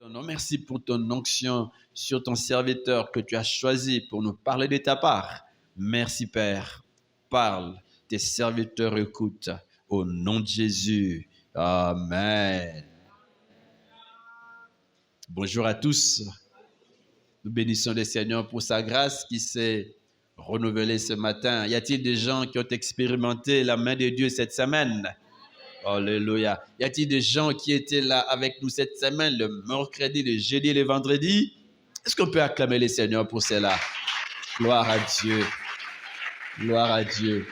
Merci pour ton onction sur ton serviteur que tu as choisi pour nous parler de ta part. Merci Père. Parle, tes serviteurs écoutent. Au nom de Jésus. Amen. Bonjour à tous. Nous bénissons le Seigneur pour sa grâce qui s'est renouvelée ce matin. Y a-t-il des gens qui ont expérimenté la main de Dieu cette semaine? Alléluia. Y a-t-il des gens qui étaient là avec nous cette semaine, le mercredi, le jeudi et le vendredi? Est-ce qu'on peut acclamer le Seigneur pour cela? Gloire à Dieu. Gloire à Dieu.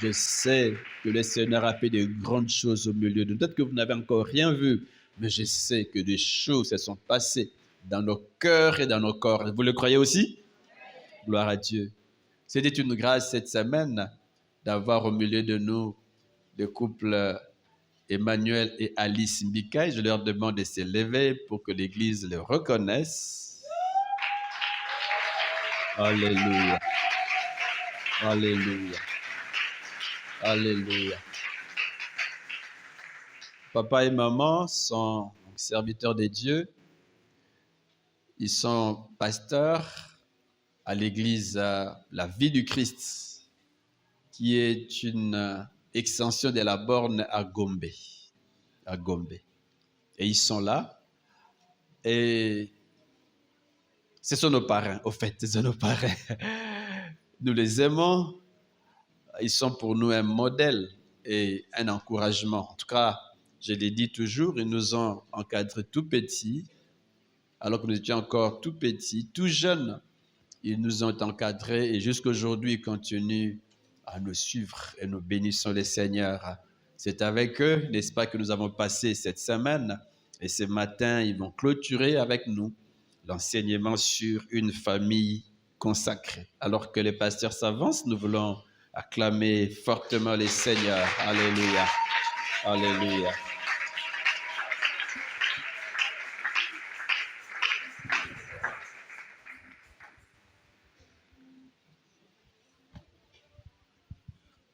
Je sais que le Seigneur a fait de grandes choses au milieu de nous. Peut-être que vous n'avez encore rien vu, mais je sais que des choses se sont passées dans nos cœurs et dans nos corps. Vous le croyez aussi? Gloire à Dieu. C'était une grâce cette semaine d'avoir au milieu de nous le couple Emmanuel et Alice Mbikaï. Je leur demande de se lever pour que l'Église le reconnaisse. Alléluia. Alléluia. Alléluia. Papa et maman sont serviteurs de Dieu. Ils sont pasteurs à l'Église La Vie du Christ, qui est une extension de la borne à Gombe. À Gombe. Et ils sont là. Et ce sont nos parrains, au fait, ce sont nos parrains. Nous les aimons. Ils sont pour nous un modèle et un encouragement. En tout cas, je l'ai dit toujours, ils nous ont encadrés tout petits, alors que nous étions encore tout petits, tout jeunes. Ils nous ont encadrés et jusqu'aujourd'hui, ils continuent à nous suivre et nous bénissons le Seigneur. C'est avec eux, n'est-ce pas, que nous avons passé cette semaine et ce matin, ils vont clôturer avec nous l'enseignement sur une famille consacrée. Alors que les pasteurs s'avancent, nous voulons acclamer fortement le Seigneur. Alléluia. Alléluia.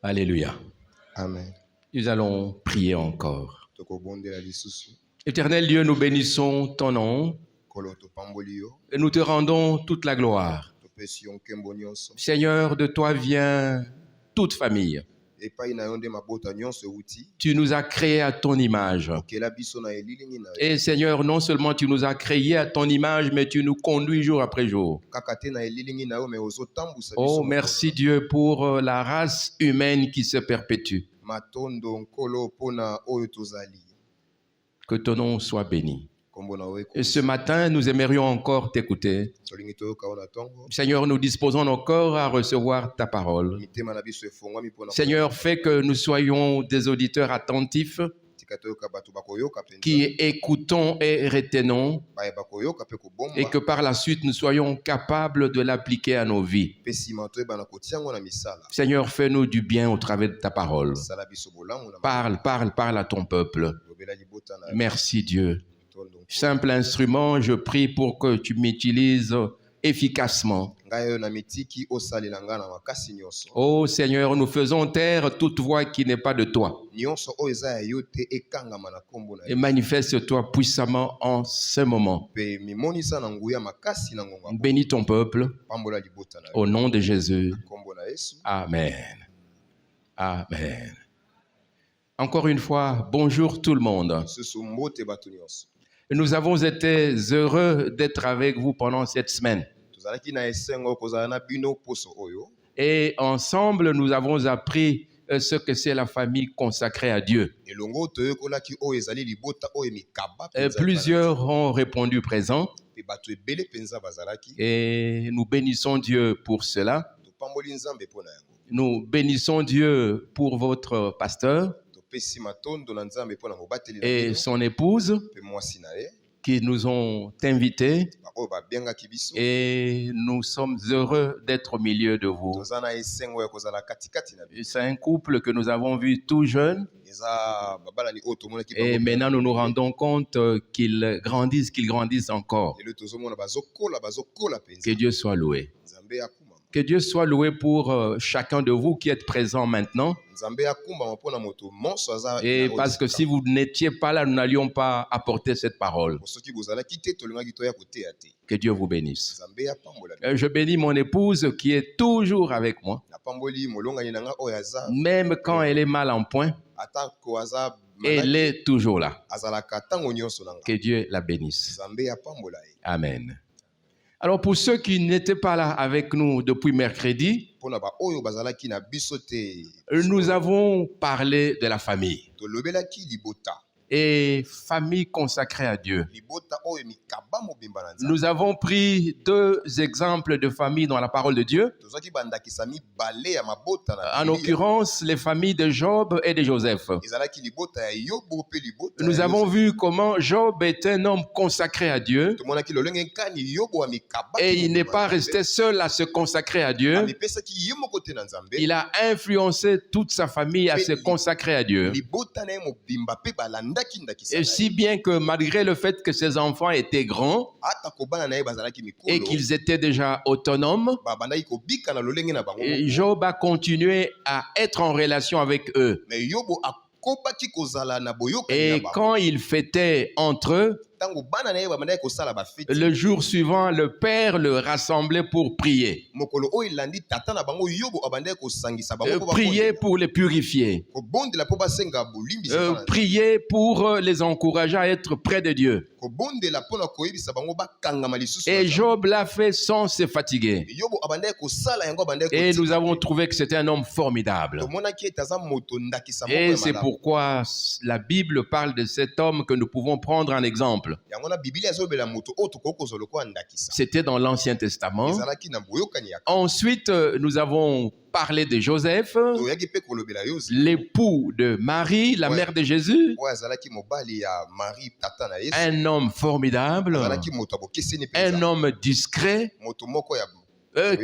Alléluia. Amen. Nous allons prier encore. Éternel Dieu, nous bénissons ton nom et nous te rendons toute la gloire. Seigneur, de toi vient toute famille. Tu nous as créés à ton image. Et Seigneur, non seulement tu nous as créés à ton image, mais tu nous conduis jour après jour. Oh, merci Dieu pour la race humaine qui se perpétue. Que ton nom soit béni. Et ce matin, nous aimerions encore t'écouter. Seigneur, nous disposons nos corps à recevoir ta parole. Seigneur, fais que nous soyons des auditeurs attentifs qui écoutons et retenons et que par la suite nous soyons capables de l'appliquer à nos vies. Seigneur, fais-nous du bien au travers de ta parole. Parle à ton peuple. Merci Dieu. Simple instrument, je prie pour que tu m'utilises efficacement. Oh Seigneur, nous faisons taire toute voix qui n'est pas de toi. Et manifeste-toi puissamment en ce moment. Bénis ton peuple. Au nom de Jésus. Amen. Amen. Encore une fois, bonjour tout le monde. Nous avons été heureux d'être avec vous pendant cette semaine. Et ensemble, nous avons appris ce que c'est la famille consacrée à Dieu. Et plusieurs ont répondu présent. Et nous bénissons Dieu pour cela. Nous bénissons Dieu pour votre pasteur et son épouse qui nous ont invités et nous sommes heureux d'être au milieu de vous. C'est un couple que nous avons vu tout jeune et maintenant nous nous rendons compte qu'ils grandissent encore. Que Dieu soit loué. Que Dieu soit loué pour chacun de vous qui êtes présents maintenant. Et parce que si vous n'étiez pas là, nous n'allions pas apporter cette parole. Que Dieu vous bénisse. Je bénis mon épouse qui est toujours avec moi. Même quand elle est mal en point, elle est toujours là. Que Dieu la bénisse. Amen. Alors pour ceux qui n'étaient pas là avec nous depuis mercredi, nous avons parlé de la famille. Et famille consacrée à Dieu. Nous avons pris 2 exemples de familles dans la parole de Dieu. En l'occurrence, les familles de Job et de Joseph. Nous avons vu comment Job est un homme consacré à Dieu. Et il n'est pas resté seul à se consacrer à Dieu. Il a influencé toute sa famille à se consacrer à Dieu. Et si bien que malgré le fait que ses enfants étaient grands et qu'ils étaient déjà autonomes, Job a continué à être en relation avec eux. Et quand ils fêtaient entre eux, le jour suivant, le père le rassemblait pour prier. Prier pour les purifier. Prier pour les encourager à être près de Dieu. Et Job l'a fait sans se fatiguer. Et nous avons trouvé que c'était un homme formidable. Et c'est pourquoi la Bible parle de cet homme que nous pouvons prendre en exemple. C'était dans l'Ancien Testament. Ensuite, nous avons parlé de Joseph, l'époux de Marie, la mère de Jésus. Un homme formidable, un homme discret,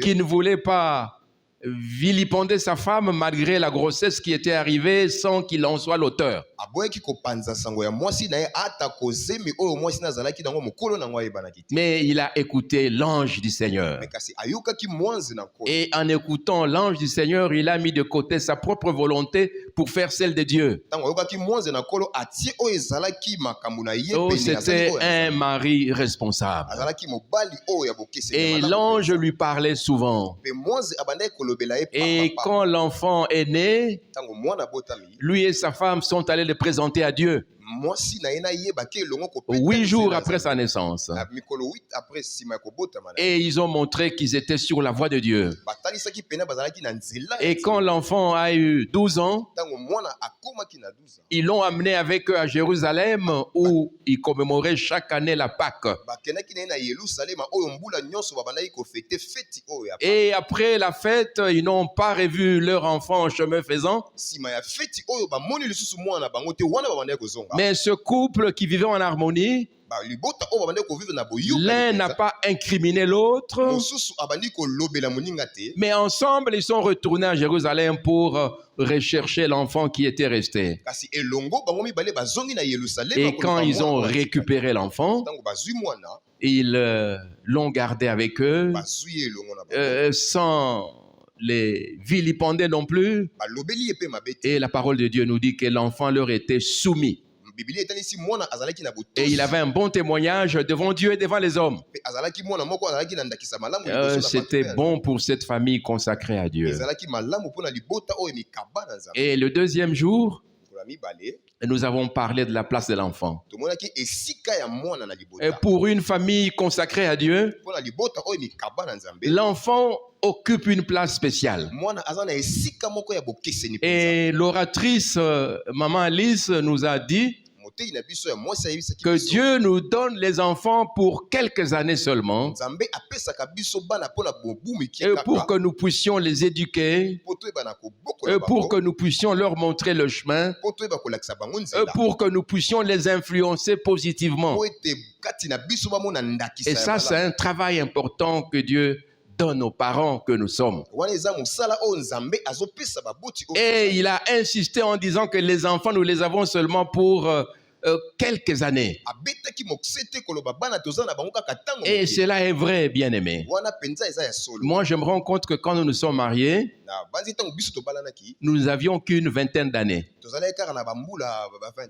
qui ne voulait pas vilipender sa femme malgré la grossesse qui était arrivée sans qu'il en soit l'auteur. Mais il a écouté l'ange du Seigneur. Et en écoutant l'ange du Seigneur, il a mis de côté sa propre volonté pour faire celle de Dieu. Oh, c'était un mari responsable. Et l'ange lui parlait souvent. Et quand l'enfant est né, lui et sa femme sont allés le présenter à Dieu. 8 jours après sa naissance. Et ils ont montré qu'ils étaient sur la voie de Dieu. Et quand l'enfant a eu 12 ans, ils l'ont amené avec eux à Jérusalem où ils commémoraient chaque année la Pâque. Et après la fête, ils n'ont pas revu leur enfant en chemin faisant. Mais ce couple qui vivait en harmonie, l'un n'a pas incriminé l'autre, mais ensemble ils sont retournés à Jérusalem pour rechercher l'enfant qui était resté. Et quand ils ont récupéré l'enfant, ils l'ont gardé avec eux sans les vilipender non plus. Et la parole de Dieu nous dit que l'enfant leur était soumis. Et il avait un bon témoignage devant Dieu et devant les hommes. C'était bon pour cette famille consacrée à Dieu. Et le deuxième jour, nous avons parlé de la place de l'enfant. Et pour une famille consacrée à Dieu, l'enfant occupe une place spéciale. Et l'oratrice, Maman Alice, nous a dit que Dieu nous donne les enfants pour quelques années seulement, pour que nous puissions les éduquer, pour que nous puissions leur montrer le chemin, pour que nous puissions les influencer positivement. Et ça, c'est un travail important que Dieu donne aux parents que nous sommes. Et il a insisté en disant que les enfants, nous les avons seulement pour quelques années. Et cela est vrai, bien-aimé. Moi, je me rends compte que quand nous nous sommes mariés, nous n'avions qu'une vingtaine d'années.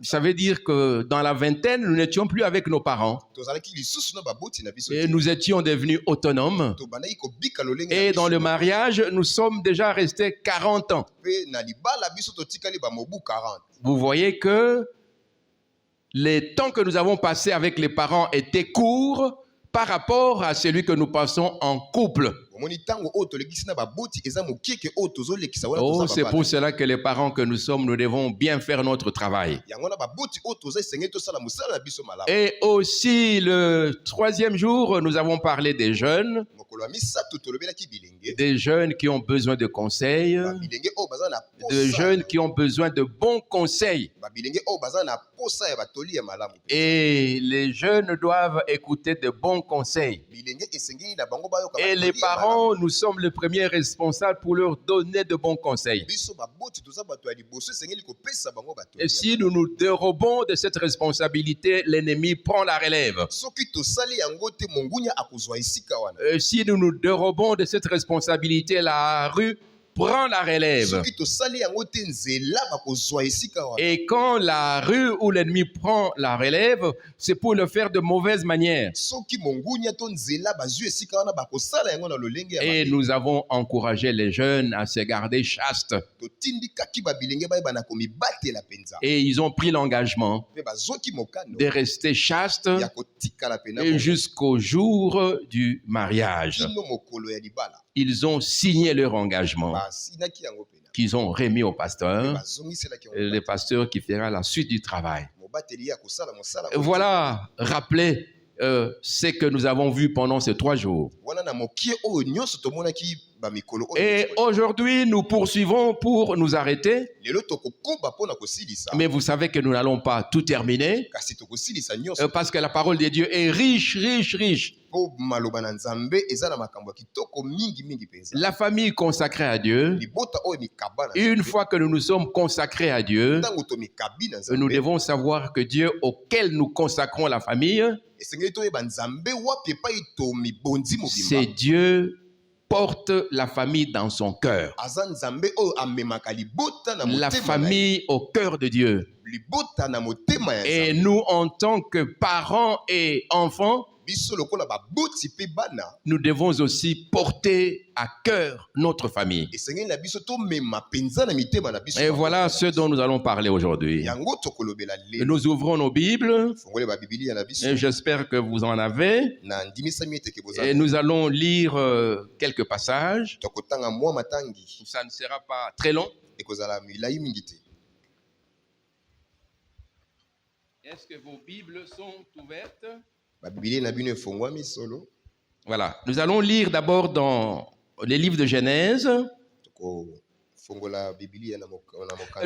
Ça veut dire que dans la vingtaine, nous n'étions plus avec nos parents. Et nous étions devenus autonomes. Et dans le mariage, nous sommes déjà restés 40 ans. Vous voyez que les temps que nous avons passés avec les parents étaient courts par rapport à celui que nous passons en couple. Oh, c'est pour cela que les parents que nous sommes, nous devons bien faire notre travail. Et aussi, le troisième jour, nous avons parlé des jeunes qui ont besoin de conseils, de jeunes qui ont besoin de bons conseils. Et les jeunes doivent écouter de bons conseils. Et les parents, nous sommes les premiers responsables pour leur donner de bons conseils. Et si nous nous dérobons de cette responsabilité, l'ennemi prend la relève. Si nous nous dérobons de cette responsabilité, la rue prend la relève. Et quand la rue ou l'ennemi prend la relève, c'est pour le faire de mauvaise manière. Et nous avons encouragé les jeunes à se garder chastes. Et ils ont pris l'engagement de rester chastes jusqu'au jour du mariage. Ils ont signé leur engagement qu'ils ont remis au pasteur, le pasteur qui fera la suite du travail. Voilà, rappelez ce que nous avons vu pendant ces 3 jours. Et aujourd'hui, nous poursuivons pour nous arrêter. Mais vous savez que nous n'allons pas tout terminer parce que la parole de Dieu est riche, riche, riche. La famille consacrée à Dieu, une fois que nous nous sommes consacrés à Dieu, nous devons savoir que Dieu auquel nous consacrons la famille, c'est Dieu porte la famille dans son cœur. La famille au cœur de Dieu. Et nous, en tant que parents et enfants, nous devons aussi porter à cœur notre famille. Et voilà ce dont nous allons parler aujourd'hui. Nous ouvrons nos Bibles. Et j'espère que vous en avez. Et nous allons lire quelques passages. Ça ne sera pas très long. Est-ce que vos Bibles sont ouvertes? Voilà. Nous allons lire d'abord dans les livres de Genèse.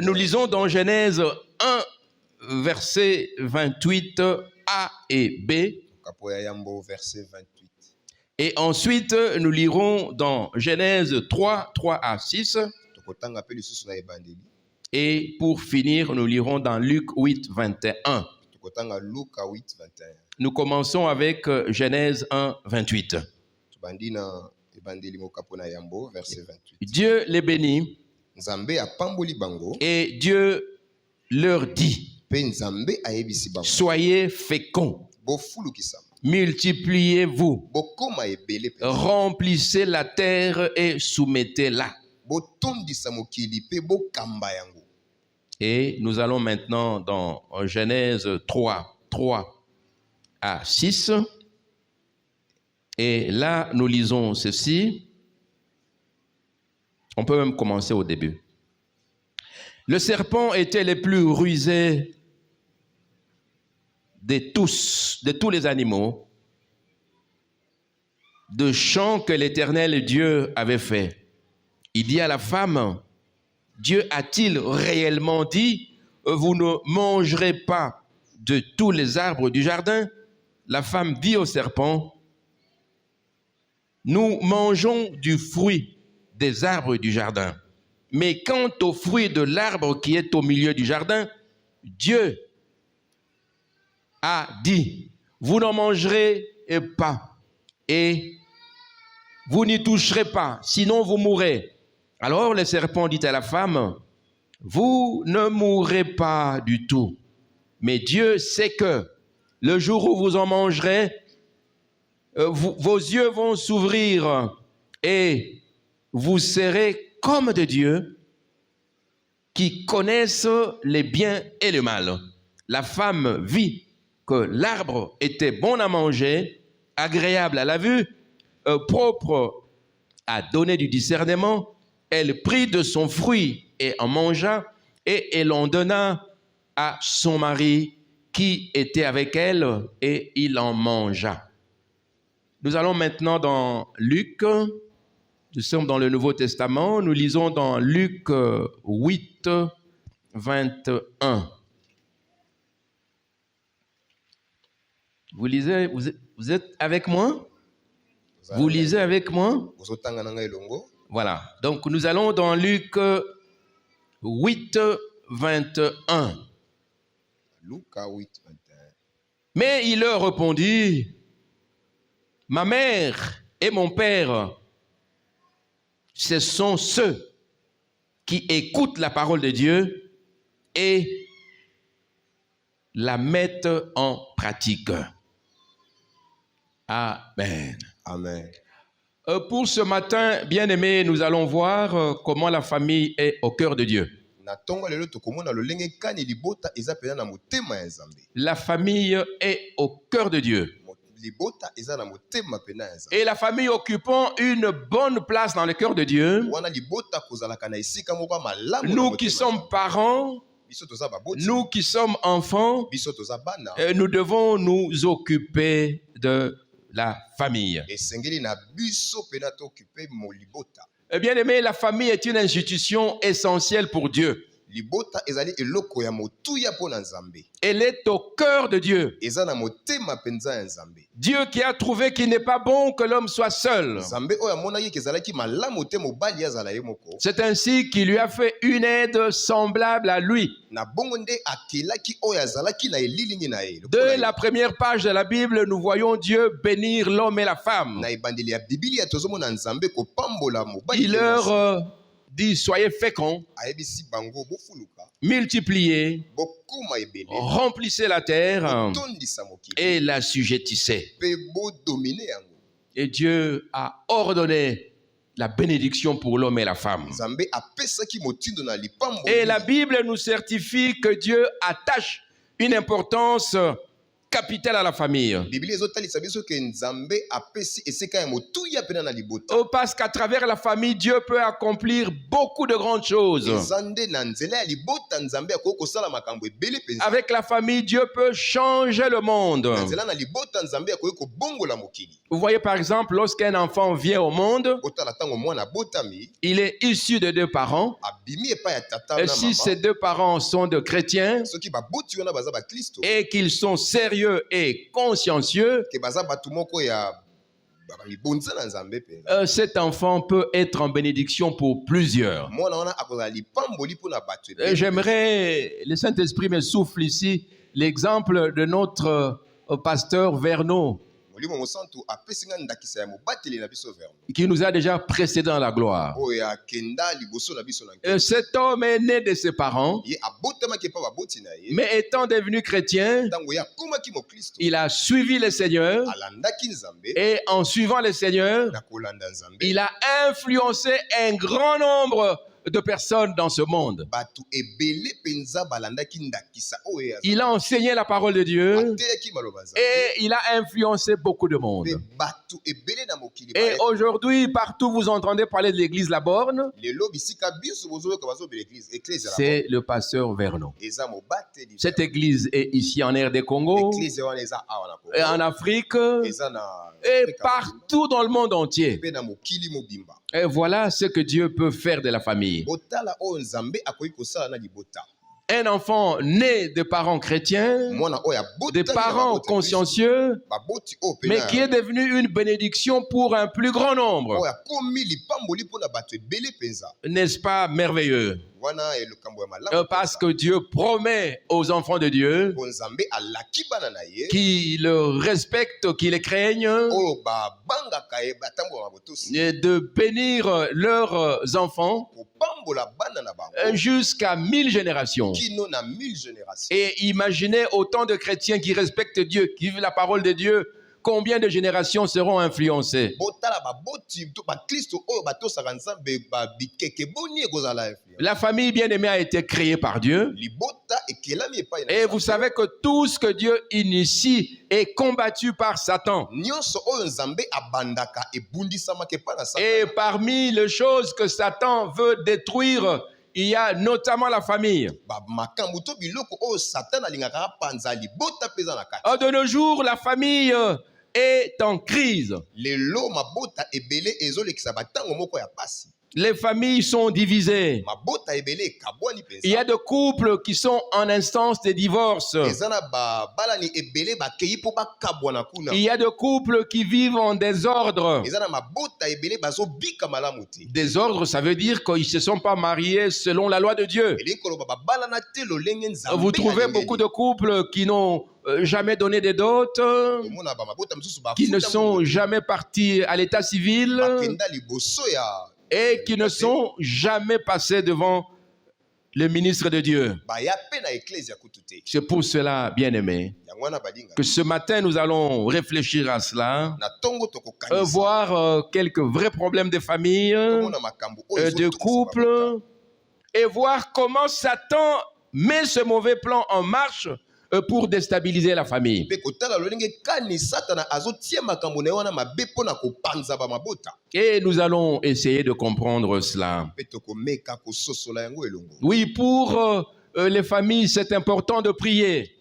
Nous lisons dans Genèse 1, versets 28 A et B. Et ensuite, nous lirons dans Genèse 3, 3 à 6. Et pour finir, nous lirons dans Luc 8, 21. Nous commençons avec Genèse 1, 28. Dieu les bénit et Dieu leur dit: soyez féconds, multipliez-vous, remplissez la terre et soumettez-la. Et nous allons maintenant dans Genèse 3, 3 à 6. Et là, nous lisons ceci. On peut même commencer au début. Le serpent était le plus rusé de tous les animaux de champ que l'Éternel Dieu avait fait. Il dit à la femme: Dieu a-t-il réellement dit, vous ne mangerez pas de tous les arbres du jardin? La femme dit au serpent: nous mangeons du fruit des arbres du jardin. Mais quant au fruit de l'arbre qui est au milieu du jardin, Dieu a dit, vous n'en mangerez pas et vous n'y toucherez pas, sinon vous mourrez. Alors le serpent dit à la femme, vous ne mourrez pas du tout, mais Dieu sait que le jour où vous en mangerez, vos yeux vont s'ouvrir et vous serez comme de Dieu qui connaissent les biens et le mal. La femme vit que l'arbre était bon à manger, agréable à la vue, propre à donner du discernement. Elle prit de son fruit et en mangea, et elle en donna à son mari qui était avec elle, et il en mangea. Nous allons maintenant dans Luc. Nous sommes dans le Nouveau Testament. Nous lisons dans Luc 8, 21. Vous lisez, vous êtes avec moi? Vous lisez avec moi? Voilà. Donc nous allons dans Luc 8, 21. Mais il leur répondit, ma mère et mon père, ce sont ceux qui écoutent la parole de Dieu et la mettent en pratique. Amen. Amen. Pour ce matin, bien-aimés, nous allons voir comment la famille est au cœur de Dieu. La famille est au cœur de Dieu. Et la famille occupant une bonne place dans le cœur de Dieu, nous qui sommes parents, nous qui sommes enfants, nous devons nous occuper de la famille. Bien aimé, la famille est une institution essentielle pour Dieu. Elle est au cœur de Dieu. Dieu qui a trouvé qu'il n'est pas bon que l'homme soit seul. C'est ainsi qu'il lui a fait une aide semblable à lui. De la première page de la Bible, nous voyons Dieu bénir l'homme et la femme. Il leur dit, soyez féconds, multipliez, remplissez la terre et l'assujettissez. Et Dieu a ordonné la bénédiction pour l'homme et la femme. Et la Bible nous certifie que Dieu attache une importance capitale à la famille. Parce qu'à travers la famille, Dieu peut accomplir beaucoup de grandes choses. Avec la famille, Dieu peut changer le monde. Vous voyez par exemple, lorsqu'un enfant vient au monde, il est issu de deux parents. Et si ces deux parents sont de chrétiens et qu'ils sont sérieux et consciencieux, cet enfant peut être en bénédiction pour plusieurs. J'aimerais, le Saint-Esprit me souffle ici, l'exemple de notre pasteur Vernon, qui nous a déjà précédé dans la gloire. Cet homme est né de ses parents, mais étant devenu chrétien, il a suivi le Seigneur, et en suivant le Seigneur, il a influencé un grand nombre de personnes dans ce monde. Il a enseigné la parole de Dieu et il a influencé beaucoup de monde. Et aujourd'hui, partout vous entendez parler de l'église La Borne, c'est le pasteur Vernon. Cette église est ici en RD Congo, et en Afrique, et partout dans le monde entier. Et voilà ce que Dieu peut faire de la famille. un enfant né de parents chrétiens, de parents consciencieux, mais qui est devenu une bénédiction pour un plus grand nombre. N'est-ce pas merveilleux? Parce que Dieu promet aux enfants de Dieu qui le respectent, qui les craignent, de bénir leurs enfants jusqu'à 1000 générations. Et imaginez autant de chrétiens qui respectent Dieu, qui vivent la parole de Dieu. Combien de générations seront influencées? La famille bien-aimée a été créée par Dieu. Et vous savez que tout ce que Dieu initie est combattu par Satan. Et parmi les choses que Satan veut détruire, il y a notamment la famille. De nos jours, la famille est en crise. Les familles sont divisées. Il y a des couples qui sont en instance de divorce. Il y a des couples qui vivent en désordre. Désordre, ça veut dire qu'ils ne se sont pas mariés selon la loi de Dieu. Vous trouvez beaucoup de couples qui n'ont jamais donné de dot, qui ne sont jamais partis à l'état civil et qui ne sont jamais passés devant le ministre de Dieu. C'est pour cela, bien-aimés, que ce matin, nous allons réfléchir à cela, voir quelques vrais problèmes de famille, de couple, et voir comment Satan met ce mauvais plan en marche pour déstabiliser la famille. Et nous allons essayer de comprendre cela. Oui, pour les familles, c'est important de prier.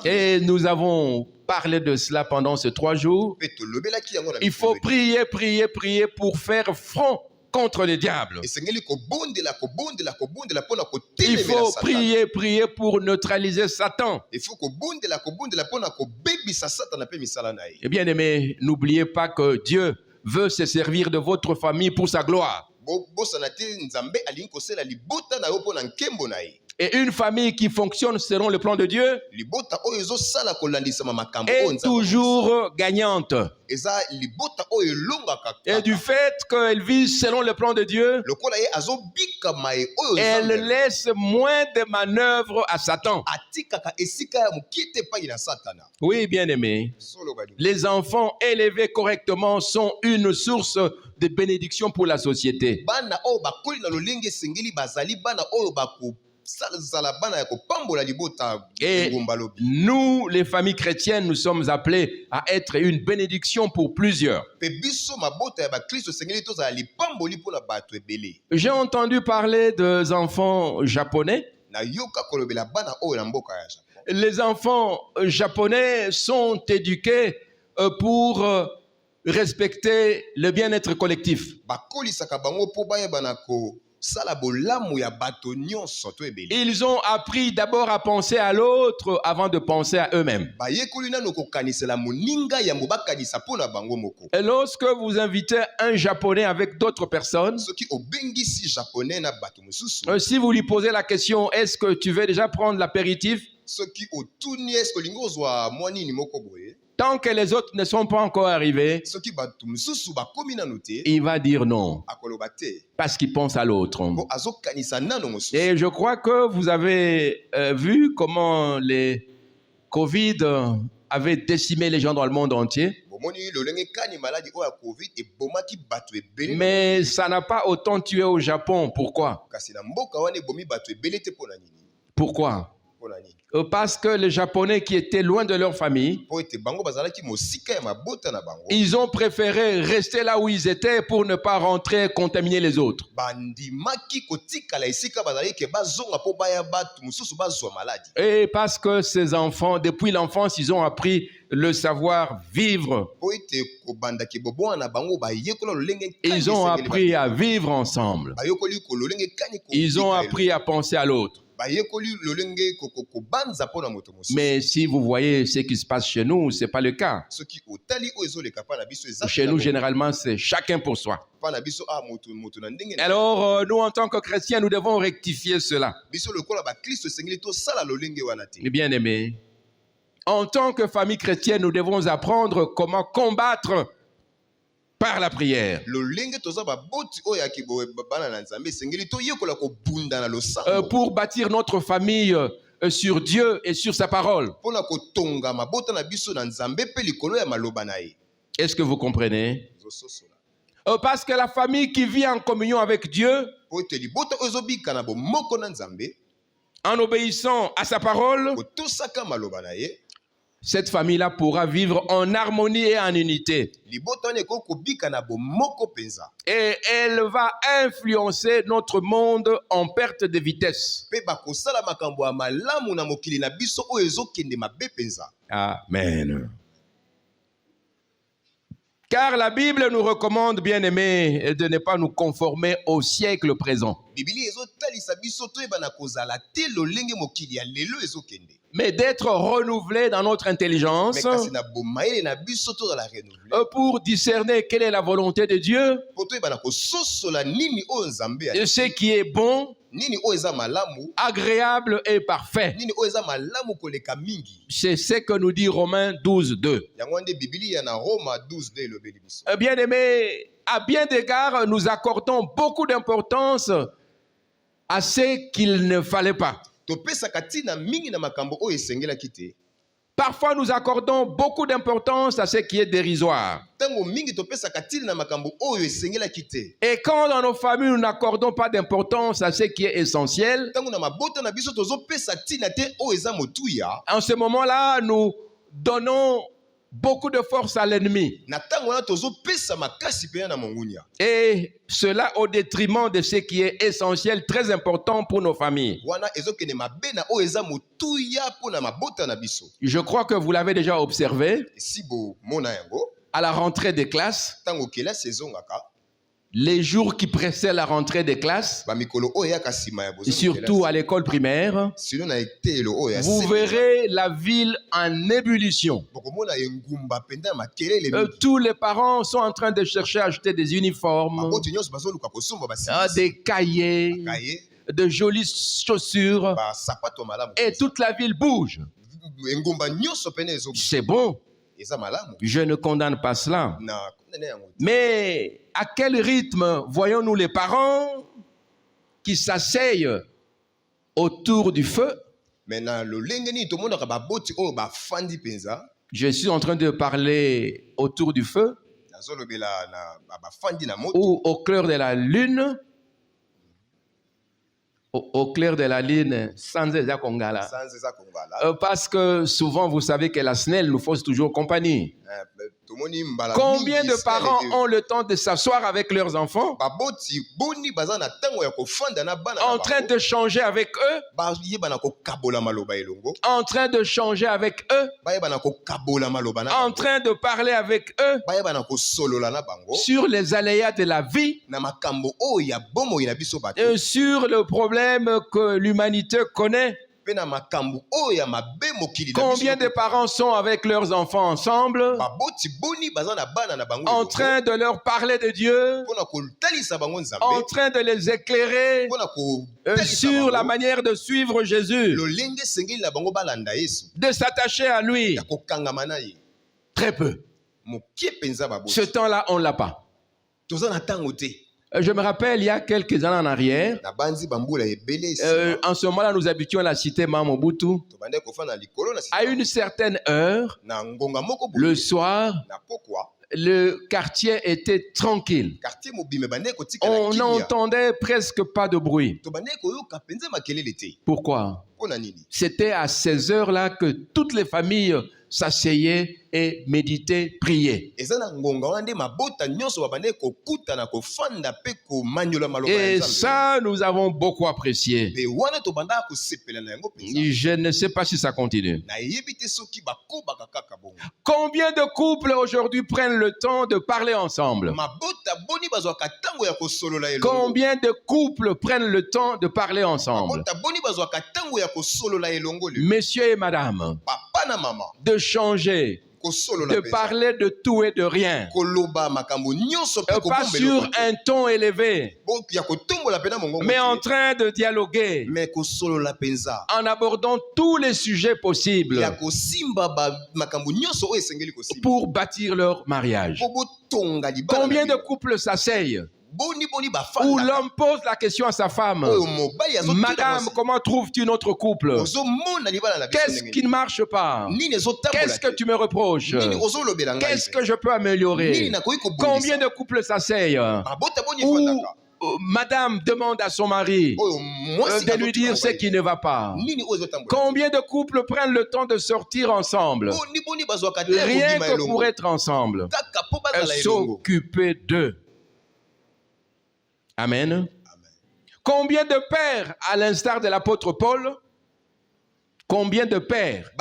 Et nous avons parlé de cela pendant ces 3 jours. Il faut prier, prier, prier pour faire front contre le diable. Il faut prier, prier pour neutraliser Satan. Et bien aimé, n'oubliez pas que Dieu veut se servir de votre famille pour sa gloire. Et une famille qui fonctionne selon le plan de Dieu est toujours gagnante. Et du fait qu'elle vit selon le plan de Dieu, elle laisse moins de manœuvres à Satan. Oui, bien aimé, les enfants élevés correctement sont une source de bénédiction pour la société. Et nous, les familles chrétiennes, nous sommes appelés à être une bénédiction pour plusieurs. J'ai entendu parler des enfants japonais. Les enfants japonais sont éduqués pour respecter le bien-être collectif. Ils ont appris d'abord à penser à l'autre avant de penser à eux-mêmes. Et lorsque vous invitez un Japonais avec d'autres personnes, si vous lui posez la question, est-ce que tu veux déjà prendre l'apéritif? Tant que les autres ne sont pas encore arrivés, il va dire non. Parce qu'il pense à l'autre. Et je crois que vous avez vu comment les Covid avaient décimé les gens dans le monde entier. Mais ça n'a pas autant tué au Japon. Pourquoi? Pourquoi? Parce que les Japonais qui étaient loin de leur famille, ils ont préféré rester là où ils étaient pour ne pas rentrer et contaminer les autres. Et parce que ces enfants, depuis l'enfance, ils ont appris le savoir-vivre. Ils ont appris à vivre ensemble. Ils ont appris à penser à l'autre. Mais si vous voyez ce qui se passe chez nous, ce n'est pas le cas. Chez nous, généralement, c'est chacun pour soi. Alors, nous, en tant que chrétiens, nous devons rectifier cela. Les bien-aimés, en tant que famille chrétienne, nous devons apprendre comment combattre par la prière. Pour bâtir notre famille sur Dieu et sur sa parole. Est-ce que vous comprenez? Parce que la famille qui vit en communion avec Dieu, en obéissant à sa parole, cette famille-là pourra vivre en harmonie et en unité. Et elle va influencer notre monde en perte de vitesse. Amen. Car la Bible nous recommande, bien-aimés, de ne pas nous conformer au siècle présent, mais d'être renouvelés dans notre intelligence pour discerner quelle est la volonté de Dieu, ce qui est bon, agréable et parfait. C'est ce que nous dit Romains 12, 2. Bien aimé, à bien d'égards, nous accordons beaucoup d'importance à ce qu'il ne fallait pas. Parfois, nous accordons beaucoup d'importance à ce qui est dérisoire. Et quand dans nos familles, nous n'accordons pas d'importance à ce qui est essentiel, en ce moment-là, nous donnons beaucoup de force à l'ennemi. Et cela au détriment de ce qui est essentiel, très important pour nos familles. Je crois que vous l'avez déjà observé. À la rentrée des classes, les jours qui précèdent la rentrée des classes, surtout à l'école primaire, vous verrez la ville en ébullition. Tous les parents sont en train de chercher à acheter des uniformes, des cahiers, de jolies chaussures, et toute la ville bouge. C'est bon. Je ne condamne pas cela. Mais à quel rythme voyons-nous les parents qui s'asseyent autour du feu? Je suis en train de parler autour du feu ou au clair de la lune. Au clair de la lune, sans Eza Kongala. Parce que souvent, vous savez que la SNEL nous fausse toujours compagnie. Combien de parents ont le temps de s'asseoir avec leurs enfants en train de changer avec eux, en train de changer avec eux, en train de parler avec eux sur les aléas de la vie, sur le problème que l'humanité connaît? Combien de parents sont avec leurs enfants ensemble, en train de leur parler de Dieu, en train de les éclairer sur la manière de suivre Jésus, de s'attacher à lui? Très peu. Ce temps-là, on ne l'a pas. Je me rappelle, il y a quelques années en arrière, en ce moment-là, nous habitions la cité Mamobutu. À une certaine heure, le soir, le quartier était tranquille. On n'entendait presque pas de bruit. Pourquoi? C'était à ces heures-là que toutes les familles s'asseyaient et méditaient, priaient. Et ça, nous avons beaucoup apprécié. Je ne sais pas si ça continue. Combien de couples aujourd'hui prennent le temps de parler ensemble? Combien de couples prennent le temps de parler ensemble? Messieurs et madame, de changer, de parler de tout et de rien, pas sur un ton élevé, mais en train de dialoguer, en abordant tous les sujets possibles pour bâtir leur mariage. Combien de couples s'asseyent où l'homme pose la question à sa femme: Madame, comment trouves-tu notre couple? Qu'est-ce qui ne marche pas? Qu'est-ce que tu me reproches? Qu'est-ce que je peux améliorer? Combien de couples s'asseyent où Madame demande à son mari de lui dire ce qui ne va pas? Combien de couples prennent le temps de sortir ensemble, rien que pour être ensemble, s'occuper d'eux? Amen. Amen. Combien de pères, à l'instar de l'apôtre Paul, combien de pères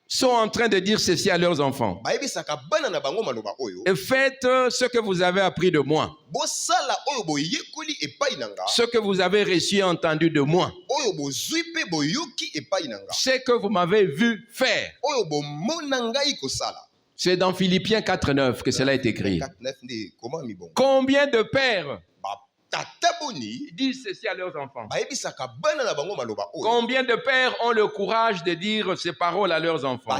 sont en train de dire ceci à leurs enfants: et faites ce que vous avez appris de moi, ce que vous avez reçu et entendu de moi, ce que vous m'avez vu faire. C'est dans Philippiens 4.9 que cela est écrit. Combien de pères disent ceci à leurs enfants? Combien de pères ont le courage de dire ces paroles à leurs enfants?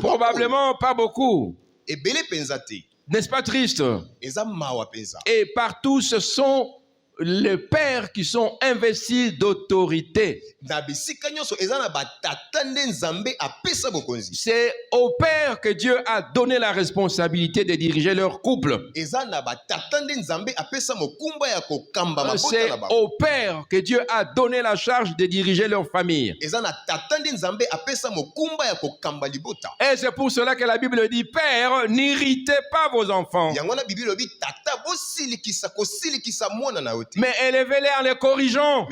Probablement pas beaucoup. N'est-ce pas triste? Et partout, ce sont les pères qui sont investis d'autorité. C'est aux pères que Dieu a donné la responsabilité de diriger leur couple. C'est aux pères que Dieu a donné la charge de diriger leur famille. Et c'est pour cela que la Bible dit: Père, n'irritez pas vos enfants, mais élevez-les en les corrigeant,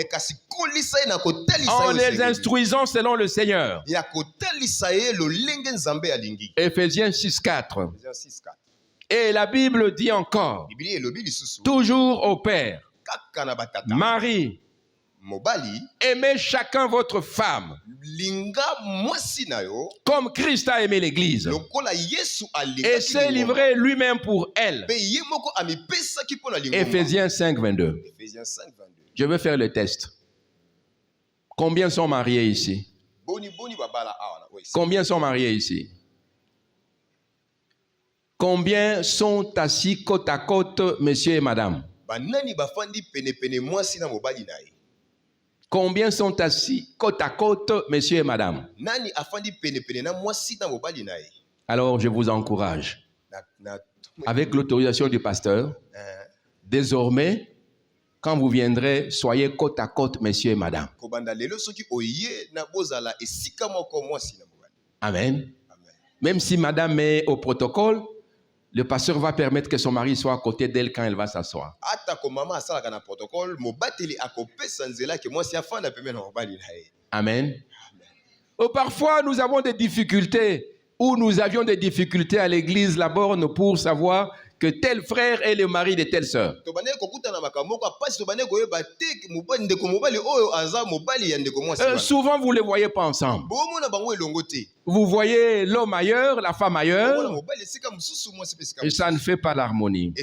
en les instruisant selon le Seigneur. Ephésiens 6.4. Et la Bible dit encore, toujours au Père: Marie, aimez chacun votre femme comme Christ a aimé l'Église et s'est livré lui-même pour elle. Ephésiens 5.22. Je vais faire le test. Combien sont mariés ici? Combien sont mariés ici? Combien sont assis côte à côte, monsieur et madame? Combien sont assis côte à côte, messieurs et madame? Alors, je vous encourage, avec l'autorisation du pasteur, désormais, quand vous viendrez, soyez côte à côte, messieurs et madame. Amen. Même si madame est au protocole, le pasteur va permettre que son mari soit à côté d'elle quand elle va s'asseoir. Amen. Ou parfois, nous avons des difficultés, ou nous avions des difficultés à l'église Laborne pour savoir que tel frère est le mari de telle sœur. Souvent, vous ne les voyez pas ensemble. Vous voyez l'homme ailleurs, la femme ailleurs, et ça ne fait pas l'harmonie.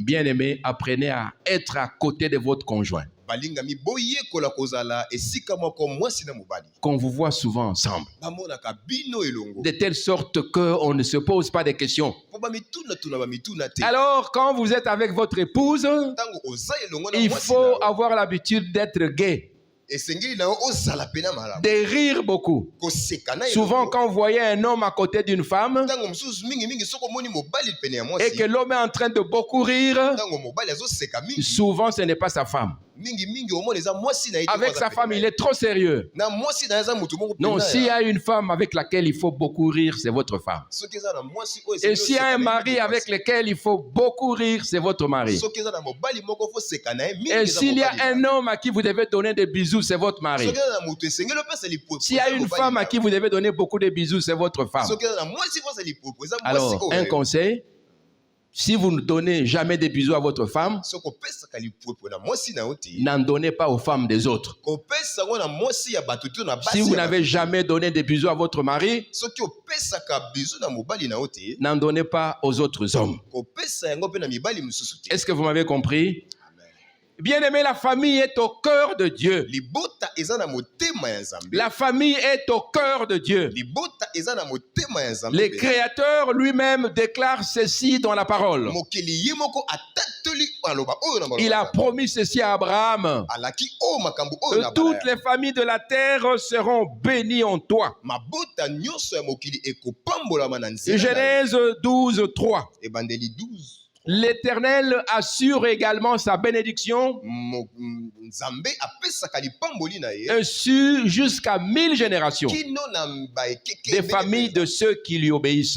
Bien-aimés, apprenez à être à côté de votre conjoint. Qu'on vous voit souvent ensemble, de telle sorte qu'on ne se pose pas de questions. Alors, quand vous êtes avec votre épouse, il faut avoir l'habitude d'être gai. de rire beaucoup. Souvent, quand vous voyez un homme à côté d'une femme et que l'homme est en train de beaucoup rire, souvent ce n'est pas sa femme. Avec sa femme, il est trop sérieux. Non, s'il y a une femme avec laquelle il faut beaucoup rire, c'est votre femme. Et s'il y a un mari avec lequel il faut beaucoup rire, c'est votre mari. Et s'il y a un homme à qui vous devez donner des bisous, c'est votre mari. S'il y a une femme à qui vous devez donner beaucoup de bisous, c'est votre femme. Alors, un conseil, si vous ne donnez jamais des bisous à votre femme, n'en donnez pas aux femmes des autres. Si vous n'avez jamais donné des bisous à votre mari, n'en donnez pas aux autres hommes. Est-ce que vous m'avez compris? Bien-aimé, la famille est au cœur de Dieu. La famille est au cœur de Dieu. Le Créateur lui-même déclare ceci dans la parole. Il a promis ceci à Abraham. Toutes les familles de la terre seront bénies en toi. Genèse 12, 3. L'Éternel assure également sa bénédiction jusqu'à 1000 générations des familles de ceux qui lui obéissent.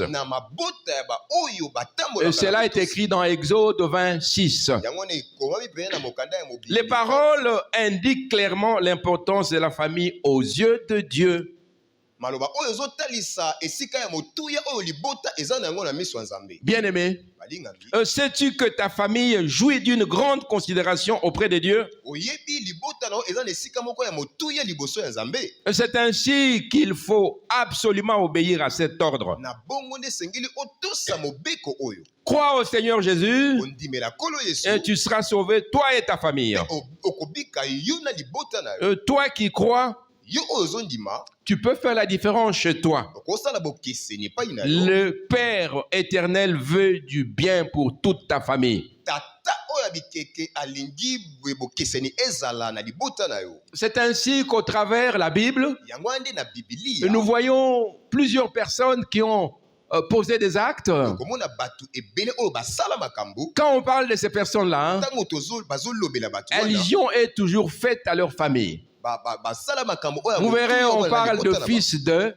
Et cela est écrit dans Exode 26. Les paroles indiquent clairement l'importance de la famille aux yeux de Dieu. Bien-aimé, sais-tu que ta famille jouit d'une grande considération auprès de Dieu? C'est ainsi qu'il faut absolument obéir à cet ordre. Crois au Seigneur Jésus et tu seras sauvé, toi et ta famille. Toi qui crois, tu peux faire la différence chez toi. Le Père éternel veut du bien pour toute ta famille. C'est ainsi qu'au travers de la Bible, nous voyons plusieurs personnes qui ont posé des actes. Quand on parle de ces personnes-là, allusion est toujours faite à leur famille. Vous verrez, on parle de fils de,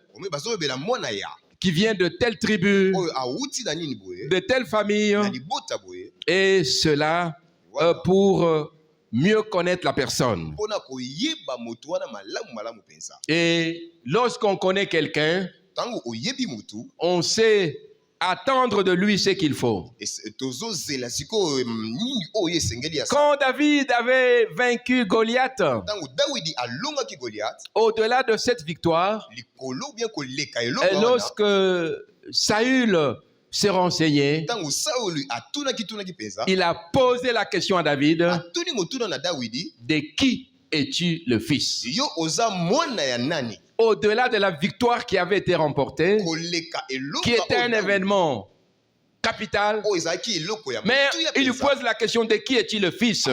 qui vient de telle tribu, de telle famille, et cela pour mieux connaître la personne. Et lorsqu'on connaît quelqu'un, on sait attendre de lui ce qu'il faut. Quand David avait vaincu Goliath, au-delà de cette victoire, et lorsque Saül s'est renseigné, il a posé la question à David: de qui es-tu le fils? Au-delà de la victoire qui avait été remportée, qui était un événement capital, mais il lui pose la question: de qui est-il le fils?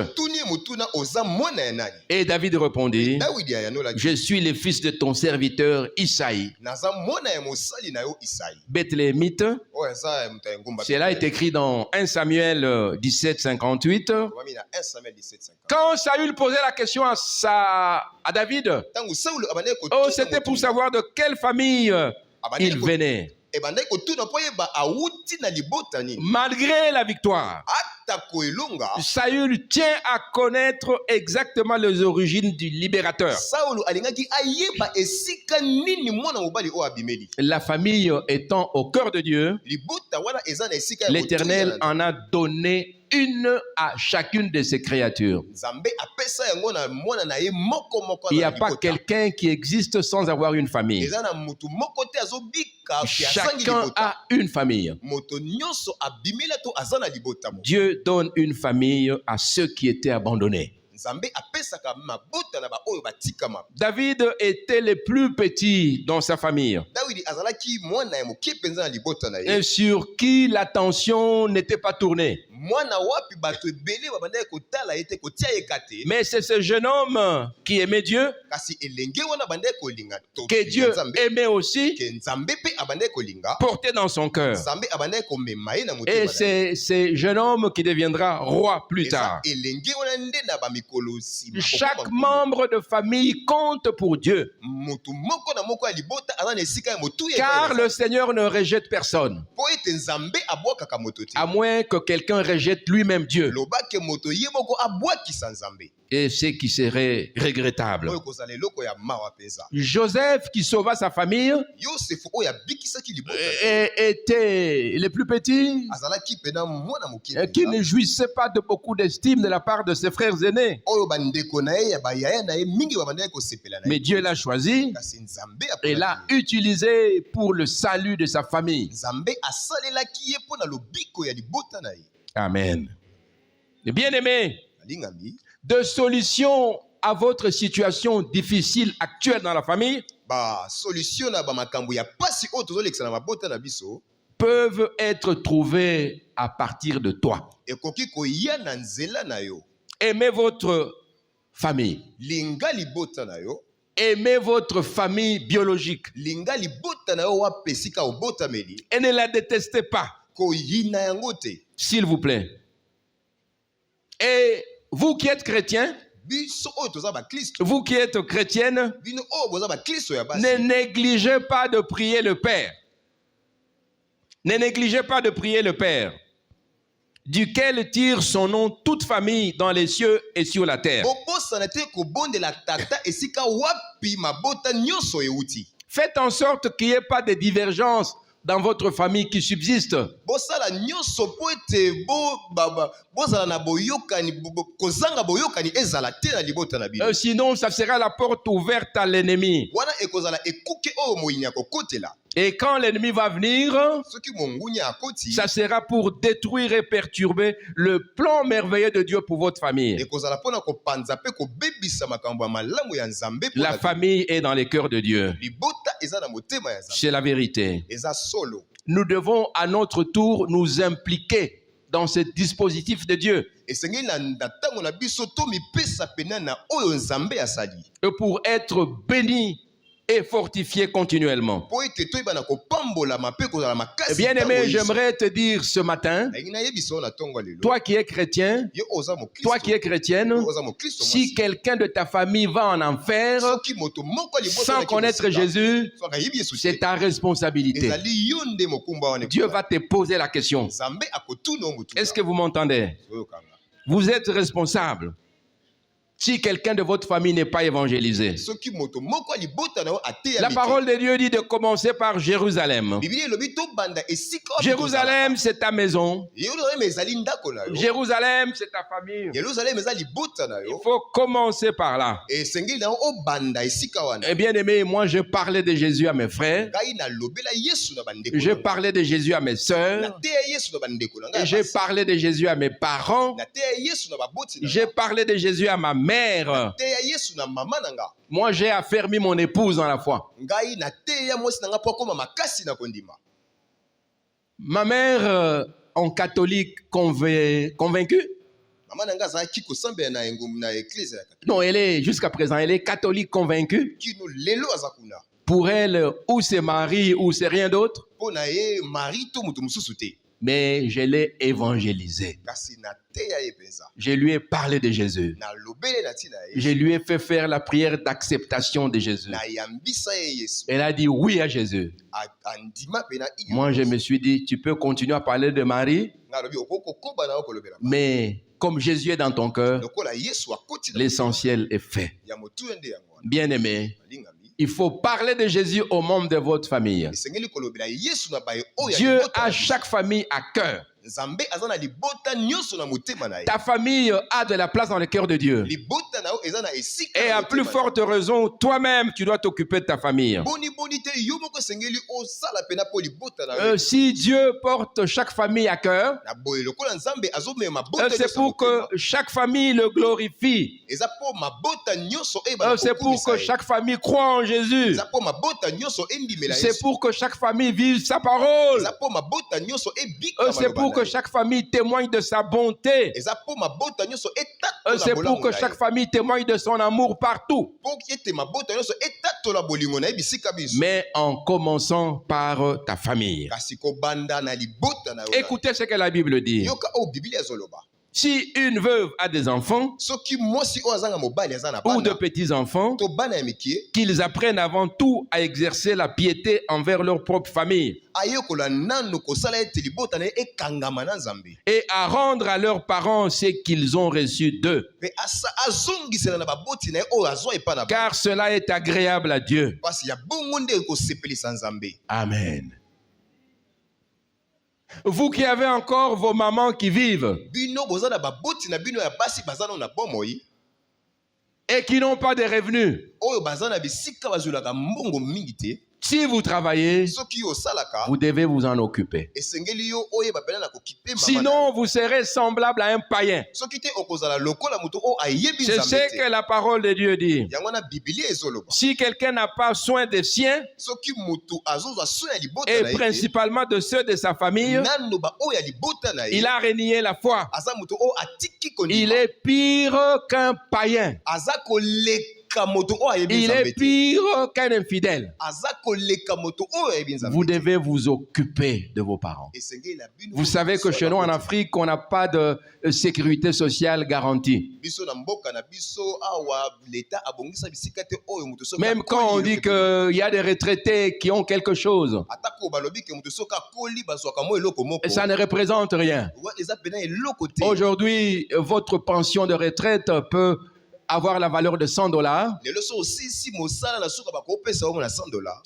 Et David répondit: je suis le fils de ton serviteur Isaïe. Bethléemite. Cela est écrit dans 1 Samuel 17, 58. Quand Saül posait la question à David, c'était pour savoir de quelle famille il venait. Malgré la victoire, Saül tient à connaître exactement les origines du libérateur. La famille étant au cœur de Dieu, l'Éternel en a donné une à chacune de ses créatures. Il n'y a pas quelqu'un qui existe sans avoir une famille. Chacun a une famille. Dieu donne une famille à ceux qui étaient abandonnés. David était le plus petit dans sa famille et sur qui l'attention n'était pas tournée. Mais c'est ce jeune homme qui aimait Dieu, que Dieu aimait aussi, porté dans son cœur. Et c'est ce jeune homme qui deviendra roi plus tard. Chaque membre de famille compte pour Dieu. Car le Seigneur ne rejette personne. À moins que quelqu'un rejette lui-même Dieu. Et ce qui serait regrettable. Joseph, qui sauva sa famille, était le plus petit, qui ne jouissait pas de beaucoup d'estime de la part de ses frères aînés. Mais Dieu l'a choisi et l'a utilisé pour le salut de sa famille. Amen. Bien-aimés, de solutions à votre situation difficile actuelle dans la famille peuvent être trouvées à partir de toi. Aimez votre famille. Aimez votre famille biologique. Et ne la détestez pas. S'il vous plaît. Et vous qui êtes chrétien, vous qui êtes chrétienne, ne négligez pas de prier le Père. Ne négligez pas de prier le Père, duquel tire son nom toute famille dans les cieux et sur la terre. Faites en sorte qu'il n'y ait pas de divergence dans votre famille qui subsiste. Sinon, ça sera la porte ouverte à l'ennemi. Et quand l'ennemi va venir, ça sera pour détruire et perturber le plan merveilleux de Dieu pour votre famille. La famille est dans les cœurs de Dieu. C'est la vérité. Nous devons à notre tour nous impliquer dans ce dispositif de Dieu. Et pour être bénis et fortifié continuellement. Bien aimé, j'aimerais te dire ce matin, toi qui es chrétien, toi qui es chrétienne, si quelqu'un de ta famille va en enfer sans connaître Jésus, c'est ta responsabilité. Dieu va te poser la question. Est-ce que vous m'entendez? Vous êtes responsable. Si quelqu'un de votre famille n'est pas évangélisé. La parole de Dieu dit de commencer par Jérusalem. Jérusalem, c'est ta maison. Jérusalem, c'est ta famille. Il faut commencer par là. Et bien aimé, moi je parlais de Jésus à mes frères. Je parlais de Jésus à mes sœurs. Et j'ai parlé de Jésus à mes parents. J'ai parlé de Jésus à ma mère. Moi, j'ai affermi mon épouse dans la foi. Ma mère, en catholique convaincue. Non, elle est, jusqu'à présent, elle est catholique convaincue. Pour elle, ou c'est Marie, ou c'est rien d'autre. Mais je l'ai évangélisé. Je lui ai parlé de Jésus. Je lui ai fait faire la prière d'acceptation de Jésus. Elle a dit oui à Jésus. Moi, je me suis dit, tu peux continuer à parler de Marie, mais comme Jésus est dans ton cœur, l'essentiel est fait. Bien-aimé, il faut parler de Jésus aux membres de votre famille. Dieu a chaque famille à cœur. Ta famille a de la place dans le cœur de Dieu. Et à plus forte raison, toi-même, tu dois t'occuper de ta famille. Si Dieu porte chaque famille à cœur, c'est pour que chaque famille le glorifie. C'est pour que chaque famille croit en Jésus. C'est pour que chaque famille vive sa parole. C'est pour pour que chaque famille témoigne de sa bonté. C'est pour que chaque famille témoigne de son amour partout. Mais en commençant par ta famille. Écoutez ce que la Bible dit. Si une veuve a des enfants ou de petits-enfants, qu'ils apprennent avant tout à exercer la piété envers leur propre famille et à rendre à leurs parents ce qu'ils ont reçu d'eux. Car cela est agréable à Dieu. Amen. Vous qui avez encore vos mamans qui vivent et qui n'ont pas de revenus, si vous travaillez, vous devez vous en occuper. Sinon, vous serez semblable à un païen. C'est ce que la parole de Dieu dit. Si quelqu'un n'a pas soin des siens, et principalement de ceux de sa famille, il a renié la foi. Il est pire qu'un païen. Il est pire qu'un infidèle. Vous devez vous occuper de vos parents. Vous savez que chez nous en Afrique, on n'a pas de sécurité sociale garantie. Même quand on dit qu'il y a des retraités qui ont quelque chose, ça ne représente rien. Aujourd'hui, votre pension de retraite peut avoir la valeur de $100.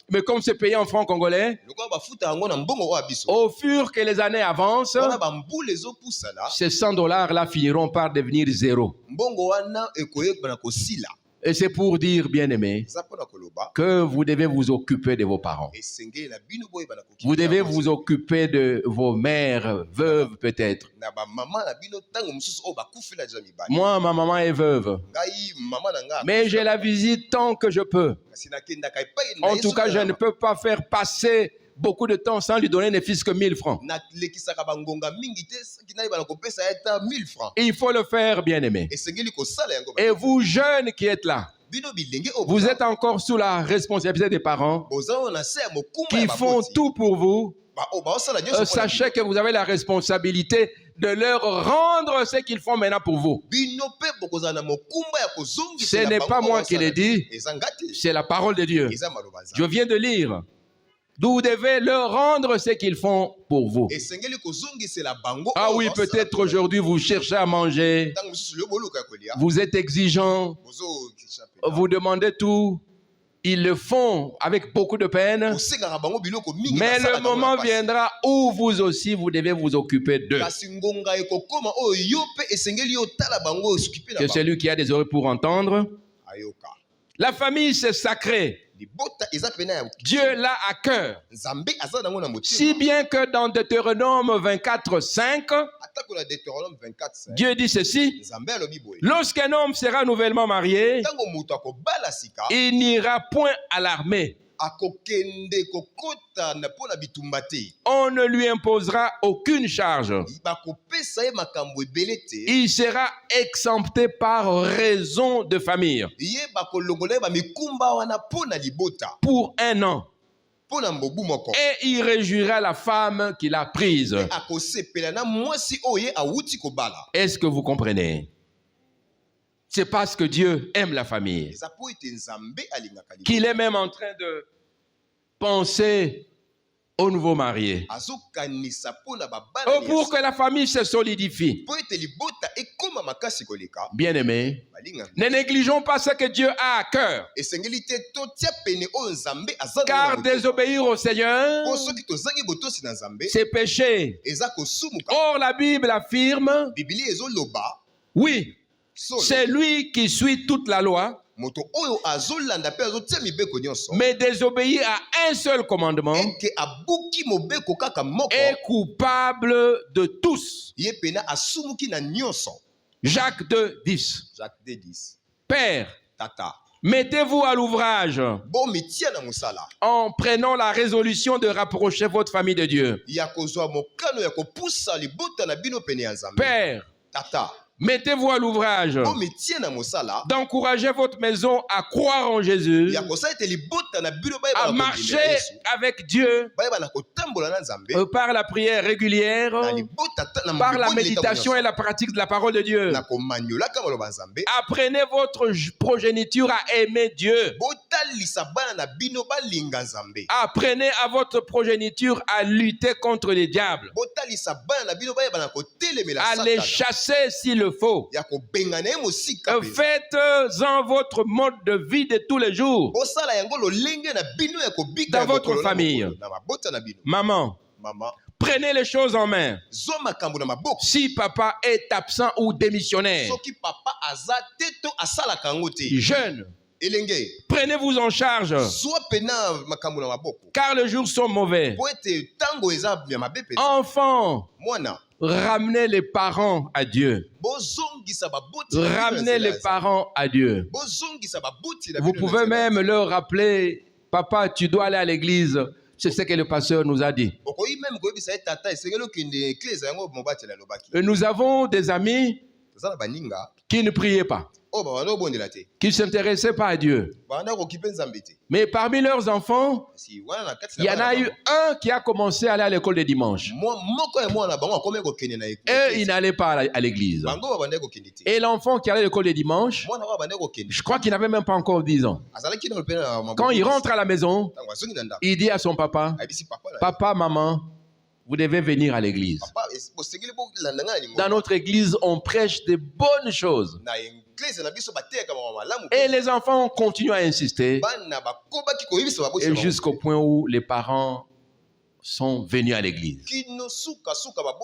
Mais comme c'est payé en francs congolais, au fur que les années avancent, ces $100-là finiront par devenir zéro. Et c'est pour dire, bien-aimés, que vous devez vous occuper de vos parents. Vous devez vous occuper de vos mères, veuves peut-être. Moi, ma maman est veuve. Mais je la visite tant que je peux. En tout cas, je ne peux pas faire passer beaucoup de temps sans lui donner ne fût-ce que 1000 francs. Il faut le faire, bien-aimé. Et vous, jeunes qui êtes là, vous êtes encore sous la responsabilité des parents qui font tout pour vous. Sachez que vous avez la responsabilité de leur rendre ce qu'ils font maintenant pour vous. Ce n'est pas moi qui l'ai dit, c'est la parole de Dieu. Je viens de lire. Vous devez leur rendre ce qu'ils font pour vous. Ah oui, peut-être aujourd'hui vous cherchez à manger, vous êtes exigeant, vous demandez tout. Ils le font avec beaucoup de peine, mais le moment viendra où vous aussi vous devez vous occuper d'eux. Que celui qui a des oreilles pour entendre. La famille, c'est sacré. Dieu l'a à cœur. Si bien que dans Deutéronome 24:5, Dieu dit ceci: lorsqu'un homme sera nouvellement marié, il n'ira point à l'armée. On ne lui imposera aucune charge. Il sera exempté par raison de famille pour 1 an. Et il réjouira la femme qu'il a prise. Est-ce que vous comprenez? C'est parce que Dieu aime la famille qu'il est même en train de penser au nouveau marié. Pour que la famille se solidifie. Bien-aimés, ne négligeons pas ce que Dieu a à cœur. Car désobéir au Seigneur, c'est péché. Or, la Bible affirme, oui, c'est lui qui suit toute la loi, mais désobéir à un seul commandement est coupable de tous. Jacques 2:10. Père, Mettez-vous à l'ouvrage en prenant la résolution de rapprocher votre famille de Dieu. Père, mettez-vous à l'ouvrage d'encourager votre maison à croire en Jésus, à marcher avec Dieu par la prière régulière, par la méditation et la pratique de la parole de Dieu. Apprenez votre progéniture à aimer Dieu. Apprenez à votre progéniture à lutter contre les diables, à les chasser s'il le faut. Faites-en votre mode de vie de tous les jours dans votre famille. Maman, prenez les choses en main. Si papa est absent ou démissionnaire, jeune, prenez-vous en charge, car les jours sont mauvais. Enfants, ramenez les parents à Dieu. Ramenez les parents à Dieu. Vous pouvez même leur rappeler, papa, tu dois aller à l'église. C'est ce que le pasteur nous a dit. Nous avons des amis qui ne priaient pas, qui ne s'intéressaient pas à Dieu. Mais parmi leurs enfants, il y en a eu un qui a commencé à aller à l'école de dimanche. Et il n'allait pas à l'église. Et l'enfant qui allait à l'école de dimanche, je crois qu'il n'avait même pas encore 10 ans. Quand il rentre à la maison, il dit à son papa, papa, maman, vous devez venir à l'église. Dans notre église, on prêche de bonnes choses. Et les enfants continuent à insister, et jusqu'au point où les parents sont venus à l'église.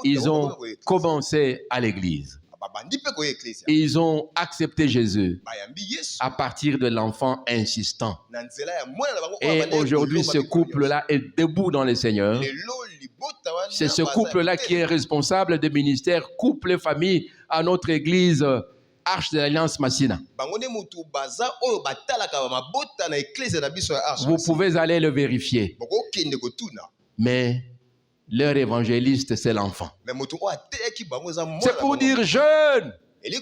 Ils ont commencé à l'église. Ils ont accepté Jésus à partir de l'enfant insistant. Et aujourd'hui, ce couple-là est debout dans le Seigneur. C'est ce couple-là qui est responsable du ministère couple et famille à notre église Arche de l'Alliance Massina. Vous pouvez aller le vérifier. Mais leur évangéliste, c'est l'enfant. C'est pour dire, jeunes,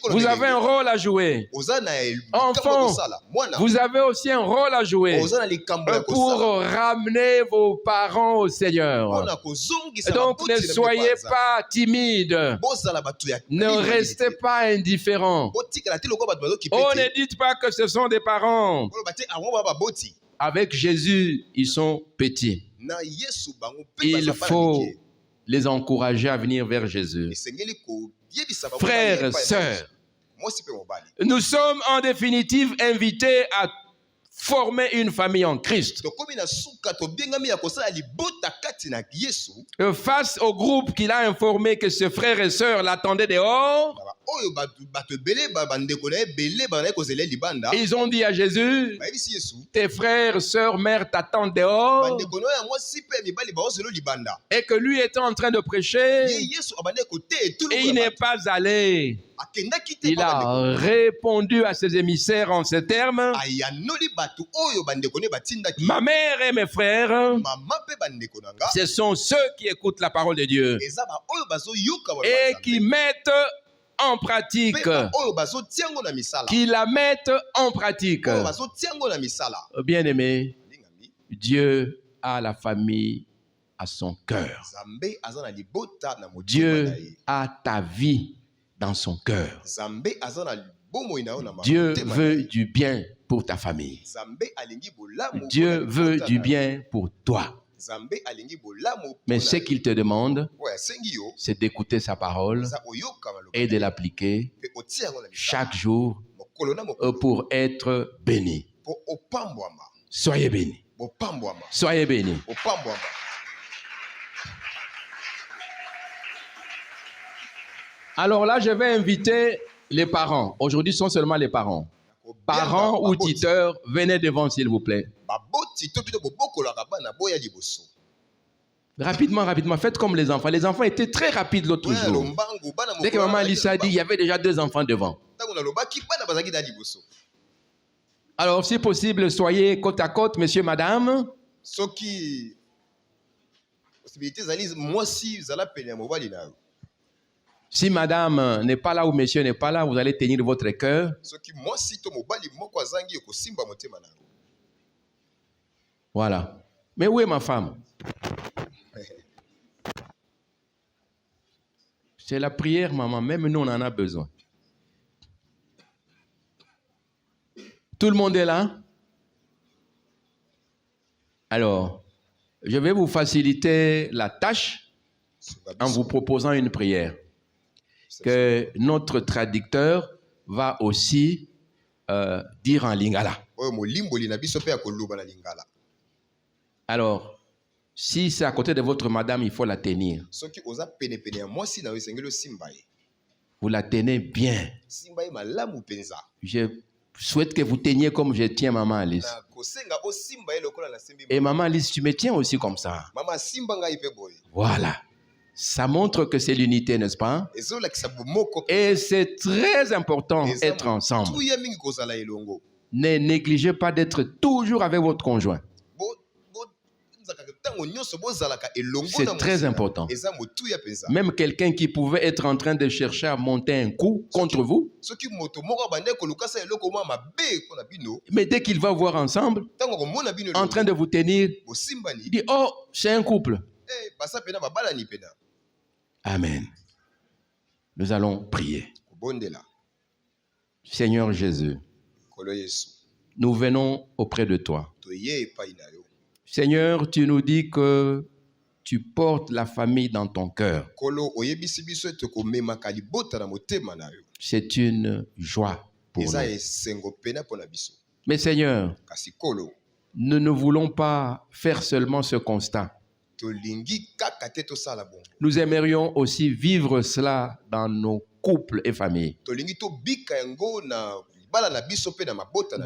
vous avez un rôle à jouer. Enfants, vous avez aussi un rôle à jouer pour ramener vos parents au Seigneur. Donc, ne soyez pas timides. Ne restez pas indifférents. Oh, ne dites pas que ce sont des parents. Avec Jésus, ils sont petits. Il faut les encourager à venir vers Jésus. Frères, sœurs, nous sommes en définitive invités à former une famille en Christ. Face au groupe qu'il a informé que ses frères et sœurs l'attendaient dehors, ils ont dit à Jésus, tes frères, sœurs, mères t'attendent dehors, et que lui était en train de prêcher, et il n'est pas allé. Il a répondu à ses émissaires en ces termes, ma mère et mes frères, ce sont ceux qui écoutent la parole de Dieu et qui mettent en pratique, qui la mettent en pratique. Bien-aimé, Dieu a la famille à son cœur. Dieu a ta vie dans son cœur. Dieu veut du bien pour ta famille. Dieu veut du bien pour toi. Mais ce qu'il te demande, c'est d'écouter sa parole et de l'appliquer chaque jour pour être béni. Soyez bénis. Soyez bénis. Alors là, je vais inviter les parents. Aujourd'hui, ce sont seulement les parents. Parents ou tuteurs, venez devant, s'il vous plaît. Rapidement, rapidement, faites comme les enfants. Les enfants étaient très rapides l'autre jour. Dès que maman Lisa a dit, il y avait déjà 2 enfants devant. Alors, si possible, soyez côte à côte, monsieur, madame. Si madame n'est pas là ou monsieur n'est pas là, vous allez tenir votre cœur. Voilà. Mais où est ma femme? C'est la prière, maman. Même nous, on en a besoin. Tout le monde est là? Alors, je vais vous faciliter la tâche en vous proposant une prière que notre traducteur va aussi dire en lingala. Alors, si c'est à côté de votre madame, il faut la tenir. Vous la tenez bien. Je souhaite que vous teniez comme je tiens maman Alice. Et maman Alice, tu me tiens aussi comme ça. Voilà. Ça montre que c'est l'unité, n'est-ce pas? Et c'est très important d'être ensemble. Ne négligez pas d'être toujours avec votre conjoint. C'est très important. Même quelqu'un qui pouvait être en train de chercher à monter un coup contre vous, mais dès qu'il va voir ensemble, en train de vous tenir, il dit, oh, c'est un couple. Amen. Nous allons prier. Seigneur Jésus, nous venons auprès de toi. Seigneur, tu nous dis que tu portes la famille dans ton cœur. C'est une joie pour nous. Mais Seigneur, nous ne voulons pas faire seulement ce constat. Nous aimerions aussi vivre cela dans nos couples et familles.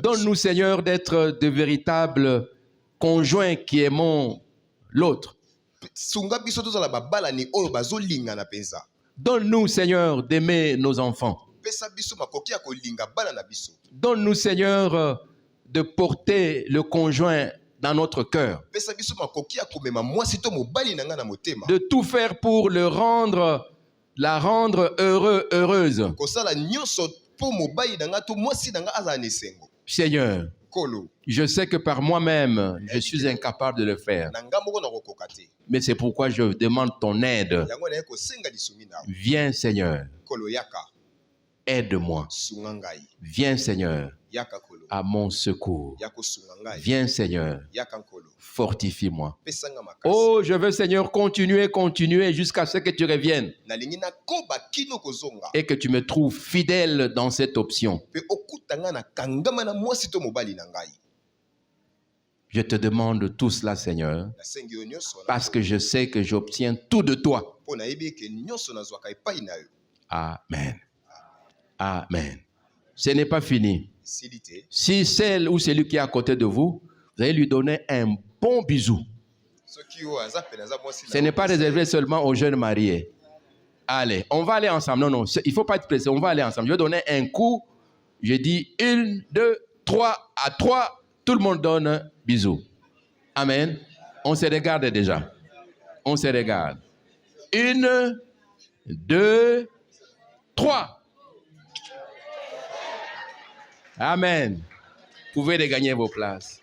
Donne-nous, Seigneur, d'être de véritables conjoints qui aimons l'autre. Donne-nous, Seigneur, d'aimer nos enfants. Donne-nous, Seigneur, de porter le conjoint dans notre cœur. De tout faire pour la rendre heureux, heureuse. Seigneur, je sais que par moi-même, je suis incapable de le faire. Mais c'est pourquoi je demande ton aide. Viens, Seigneur. Aide-moi. Viens, Seigneur, à mon secours. Viens, Seigneur. Fortifie-moi. Oh, je veux, Seigneur, continuer jusqu'à ce que tu reviennes. Et que tu me trouves fidèle dans cette option. Je te demande tout cela, Seigneur, parce que je sais que j'obtiens tout de toi. Amen. Amen. Ce n'est pas fini. Si celle ou celui qui est à côté de vous, vous allez lui donner un bon bisou. Ce n'est pas réservé seulement aux jeunes mariés. Allez, on va aller ensemble. Non, non, il ne faut pas être pressé. On va aller ensemble. Je vais donner un coup. Je dis 1, 2, 3. À 3, tout le monde donne un bisou. Amen. On se regarde déjà. On se regarde. 1, 2, 3. Amen. Vous pouvez regagner vos places.